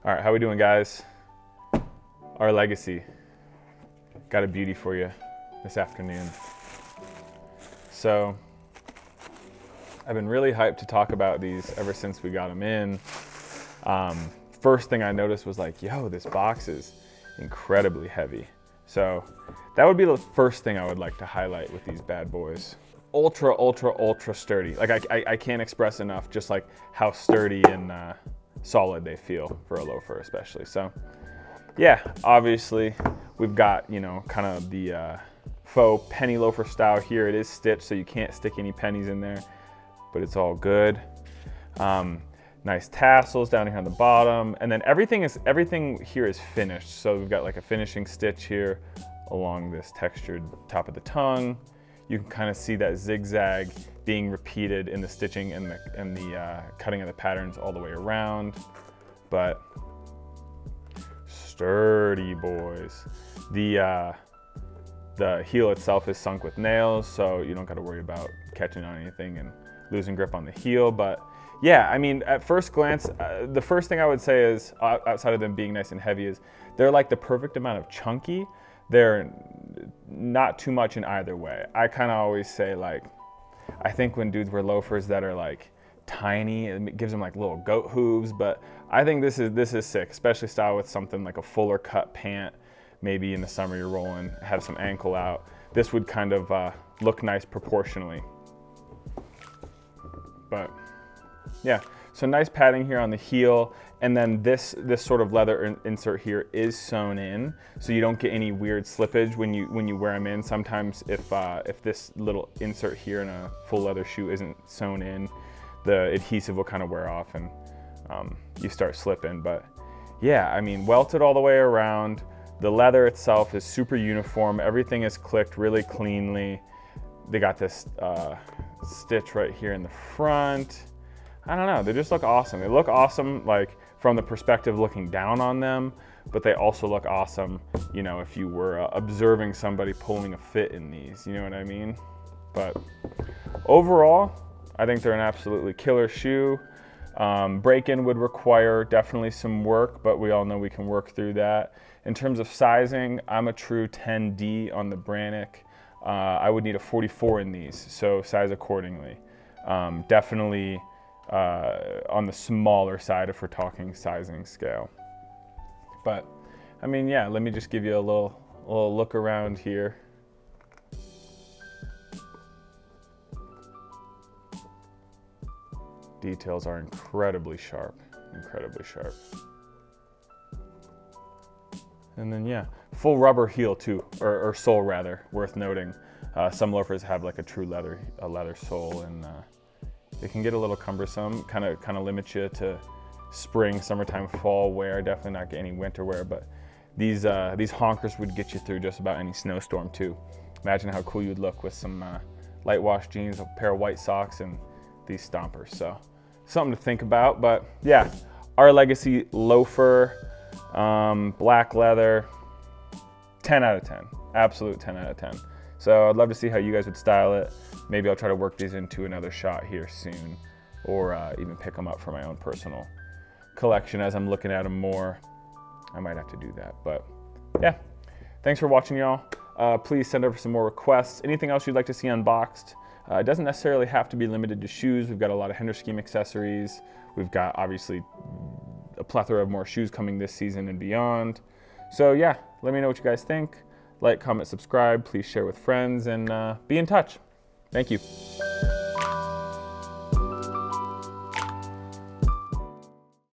All right, how we doing, guys? Our Legacy. Got a beauty for you this afternoon. So, I've been really hyped to talk about these ever since we got them in. First thing I noticed was like, yo, this box is incredibly heavy. So, that would be the first thing I would like to highlight with these bad boys. Ultra, ultra, ultra sturdy. Like I can't express enough just like how sturdy and solid they feel for a loafer especially. So yeah, obviously we've got, you know, kind of the faux penny loafer style here. It is stitched, so you can't stick any pennies in there, but it's all good. Nice tassels down here on the bottom, and then everything here is finished. So we've got like a finishing stitch here along this textured top of the tongue. You can kind of see that zigzag being repeated in the stitching and the cutting of the patterns all the way around. But sturdy boys. The heel itself is sunk with nails, so you don't got to worry about catching on anything and losing grip on the heel. But yeah, I mean, at first glance, the first thing I would say is, outside of them being nice and heavy, is they're like the perfect amount of chunky. They're not too much in either way. I kind of always say, like, I think when dudes wear loafers that are like tiny, it gives them like little goat hooves, but I think this is sick, especially style with something like a fuller cut pant. Maybe in the summer you're rolling, have some ankle out. This would kind of look nice proportionally. But yeah, so nice padding here on the heel, and then this sort of leather insert here is sewn in, so you don't get any weird slippage when you wear them in. Sometimes if this little insert here in a full leather shoe isn't sewn in, the adhesive will kind of wear off and you start slipping. But yeah, I mean, welted all the way around. The leather itself is super uniform. Everything is clicked really cleanly. They got this stitch right here in the front. I don't know, they just look awesome. They look awesome like from the perspective looking down on them, but they also look awesome, you know, if you were observing somebody pulling a fit in these, you know what I mean? But overall, I think they're an absolutely killer shoe. Break-in would require definitely some work, but we all know we can work through that. In terms of sizing, I'm a true 10D on the Brannick. I would need a 44 in these, so size accordingly. Definitely on the smaller side if we're talking sizing scale. But I mean, yeah, let me just give you a little look around here. Details are incredibly sharp, incredibly sharp. And then yeah, full rubber heel too, or sole rather, worth noting. Some loafers have like a true leather sole, and it can get a little cumbersome, kind of limits you to spring, summertime, fall wear. Definitely not get any winter wear, but these honkers would get you through just about any snowstorm too. Imagine how cool you'd look with some light wash jeans, a pair of white socks, and these stompers. So something to think about. But yeah, Our Legacy Loafer, black leather, 10 out of 10, absolute 10 out of 10. So I'd love to see how you guys would style it. Maybe I'll try to work these into another shot here soon, or even pick them up for my own personal collection as I'm looking at them more. I might have to do that, but yeah. Thanks for watching, y'all. Please send over some more requests. Anything else you'd like to see unboxed? It doesn't necessarily have to be limited to shoes. We've got a lot of Hender Scheme accessories. We've got obviously a plethora of more shoes coming this season and beyond. So yeah, let me know what you guys think. Like, comment, subscribe. Please share with friends, and be in touch. Thank you.